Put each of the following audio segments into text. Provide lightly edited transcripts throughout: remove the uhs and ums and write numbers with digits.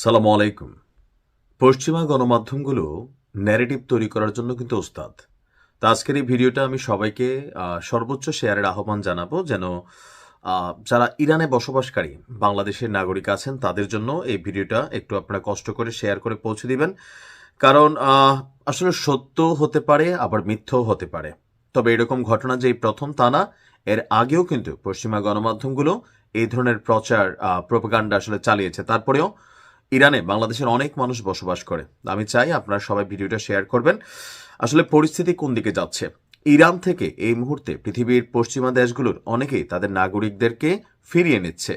সালামু আলাইকুম। পশ্চিমা গণমাধ্যমগুলো ন্যারেটিভ তৈরি করার জন্য কিন্তু ওস্তাদ। তো আজকের এই ভিডিওটা আমি সবাইকে সর্বোচ্চ শেয়ারের আহ্বান জানাবো, যেন যারা ইরানে বসবাসকারী বাংলাদেশের নাগরিক আছেন তাদের জন্য এই ভিডিওটা একটু আপনারা কষ্ট করে শেয়ার করে পৌঁছে দিবেন। কারণ আসলে সত্য হতে পারে, আবার মিথ্যাও হতে পারে। তবে এরকম ঘটনা যে এই প্রথম তা না, এর আগেও কিন্তু পশ্চিমা গণমাধ্যমগুলো এই ধরনের প্রচার প্রোপাগান্ডা আসলে চালিয়েছে। তারপরেও ইরানে বাংলাদেশের অনেক মানুষ বসবাস করে। আমি চাই আপনারা সবাই ভিডিওটা শেয়ার করবেন। আসলে পরিস্থিতি কোন দিকে যাচ্ছে? ইরান থেকে এই মুহূর্তে পৃথিবীর পশ্চিমা দেশগুলোর অনেকেই তাদের নাগরিকদেরকে ফিরিয়ে নিচ্ছে।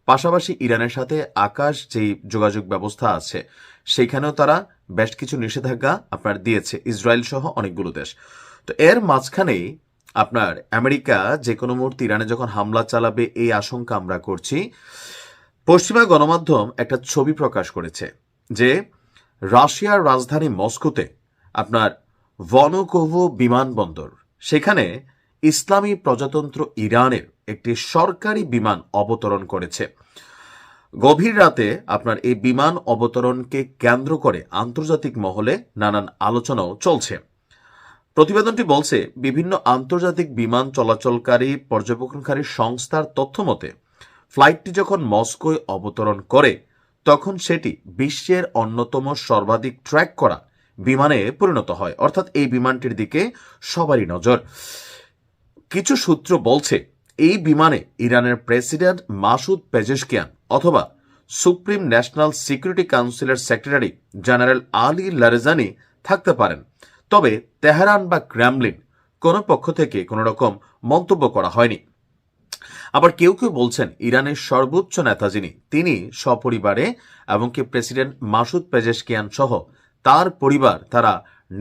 পাশাপাশি ইরানের সাথে আকাশ যেই যোগাযোগ ব্যবস্থা আছে সেখানেও তারা বেশ কিছু নিষেধাজ্ঞা আপনার দিয়েছে, ইসরায়েল সহ অনেকগুলো দেশ। তো এর মাঝখানেই আপনার আমেরিকা যে কোনো মুহূর্তে ইরানে যখন হামলা চালাবে এই আশঙ্কা আমরা করছি। পশ্চিমা গণমাধ্যম একটা ছবি প্রকাশ করেছে যে রাশিয়ার রাজধানী মস্কোতে আপনার ভনকোভো বিমানবন্দর, সেখানে ইসলামী প্রজাতন্ত্র ইরানের একটি সরকারি বিমান অবতরণ করেছে। গভীর রাতে আপনার এই বিমান অবতরণকে কেন্দ্র করে আন্তর্জাতিক মহলে নানান আলোচনাও চলছে। প্রতিবেদনটি বলছে, বিভিন্ন আন্তর্জাতিক বিমান চলাচলকারী পর্যবেক্ষণকারী সংস্থার তথ্য মতে ফ্লাইটটি যখন মস্কোয় অবতরণ করে তখন সেটি বিশ্বের অন্যতম সর্বাধিক ট্র্যাক করা বিমানে পরিণত হয়। অর্থাৎ এই বিমানটির দিকে সবারই নজর। কিছু সূত্র বলছে এই বিমানে ইরানের প্রেসিডেন্ট মাসুদ পেজেশকিয়ান অথবা সুপ্রিম ন্যাশনাল সিকিউরিটি কাউন্সিলের সেক্রেটারি জেনারেল আলী লারেজানি থাকতে পারেন। তবে তেহরান বা ক্রেমলিন কোনো পক্ষ থেকে কোনো রকম মন্তব্য করা হয়নি। আবার কেউ কেউ বলছেন ইরানের সর্বোচ্চ নেতা যিনি, তিনি সপরিবারে এমনকি প্রেসিডেন্ট মাসুদ পেজেশকিয়ান সহ তার পরিবার তারা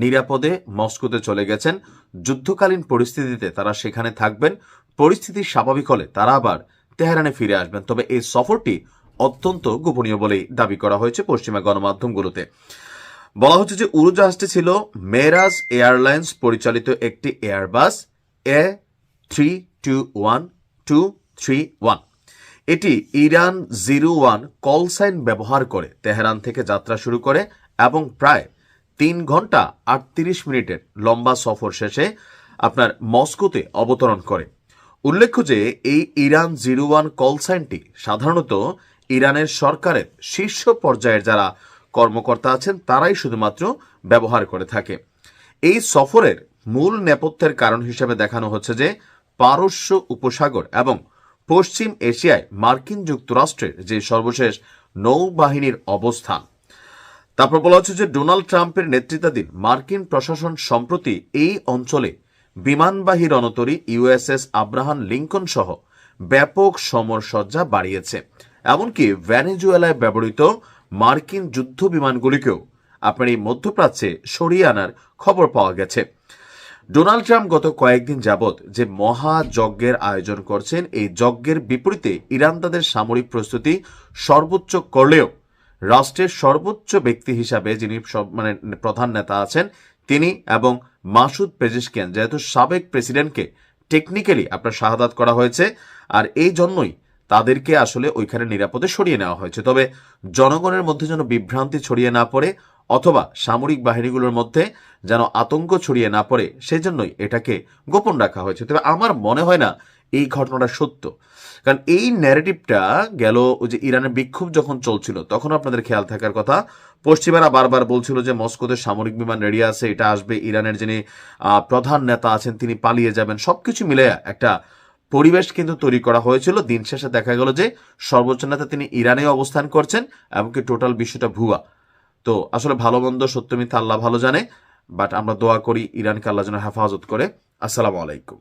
নিরাপদে মস্কোতে চলে গেছেন। যুদ্ধকালীন পরিস্থিতিতে তারা সেখানে থাকবেন, পরিস্থিতি স্বাভাবিক হলে তারা আবার তেহরানে ফিরে আসবেন। তবে এই সফরটি অত্যন্ত গোপনীয় বলেই দাবি করা হয়েছে পশ্চিমা গণমাধ্যমগুলোতে। বলা হচ্ছে যে উড়োজাহাজটি ছিল মেরাজ এয়ারলাইন্স পরিচালিত একটি এয়ারবাস A321231। এটি ইরান 01 কল সাইন ব্যবহার করে তেহরান থেকে যাত্রা শুরু করে এবং প্রায় 3 ঘন্টা 38 মিনিটের লম্বা সফর শেষে আপনার মস্কোতে অবতরণ করে। উল্লেখ্য যে এই ইরান 01 কল সাইনটি সাধারণত ইরানের সরকারের শীর্ষ পর্যায়ের যারা কর্মকর্তা আছেন তারাই শুধুমাত্র ব্যবহার করে থাকে। এই সফরের মূল নেপথ্যের কারণ হিসেবে দেখানো হচ্ছে যে পারস্য উপসাগর এবং পশ্চিম এশিয়ায় মার্কিন যুক্তরাষ্ট্রের যে সর্বশেষ নৌবাহিনীর অবস্থান। তারপর বলা হচ্ছে যে ডোনাল্ড ট্রাম্পের নেতৃত্বাধীন মার্কিন প্রশাসন সম্প্রতি এই অঞ্চলে বিমানবাহী রণতরী ইউএসএস আব্রাহাম লিঙ্কন সহ ব্যাপক সমরসজ্জা বাড়িয়েছে। এমনকি ভেনেজুয়েলায় ব্যবহৃত মার্কিন যুদ্ধ বিমানগুলিকেও আপনার এই মধ্যপ্রাচ্যে সরিয়ে আনার খবর পাওয়া গেছে। ডোনাল্ড ট্রাম্প গত কয়েকদিন যাবৎ যে মহাযজ্ঞের আয়োজন করছেন, এই যজ্ঞের বিপরীতে ইরান তাদের সামরিক প্রস্তুতি সর্বোচ্চ করলেও রাষ্ট্রের সর্বোচ্চ ব্যক্তি হিসাবে যিনি প্রধান নেতা আছেন তিনি এবং মাসুদ পেজেশকিয়ান, যেহেতু সাবেক প্রেসিডেন্টকে টেকনিক্যালি আপনার শাহাদাত করা হয়েছে, আর এই জন্যই তাদেরকে আসলে ওইখানে নিরাপদে সরিয়ে নেওয়া হয়েছে। তবে জনগণের মধ্যে যেন বিভ্রান্তি ছড়িয়ে না পড়ে অথবা সামরিক বাহিনীগুলোর মধ্যে যেন আতঙ্ক ছড়িয়ে না পড়ে, সেজন্যই এটাকে গোপন রাখা হয়েছে। তবে আমার মনে হয় না এই ঘটনাটা সত্য, কারণ এই ন্যারেটিভটা গেল ওই যে ইরানের বিক্ষোভ যখন চলছিল তখন আপনাদের খেয়াল থাকার কথা, পশ্চিমারা বারবার বলছিল যে মস্কোতে সামরিক বিমান রেডি আছে, এটা আসবে, ইরানের যিনি প্রধান নেতা আছেন তিনি পালিয়ে যাবেন। সবকিছু মিলে একটা পরিবেশ কিন্তু তৈরি করা হয়েছিল। দিন শেষে দেখা গেল যে সর্বোচ্চ নেতা তিনি ইরানে অবস্থান করছেন, এমনকি টোটাল বিষয়টা ভুয়া। তো আসলে ভালো মন্দ সত্য মিথ্যা আল্লাহ ভালো জানে, বাট আমরা দোয়া করি ইরানকে আল্লাহ যেন হেফাজত করে। আসসালামু আলাইকুম।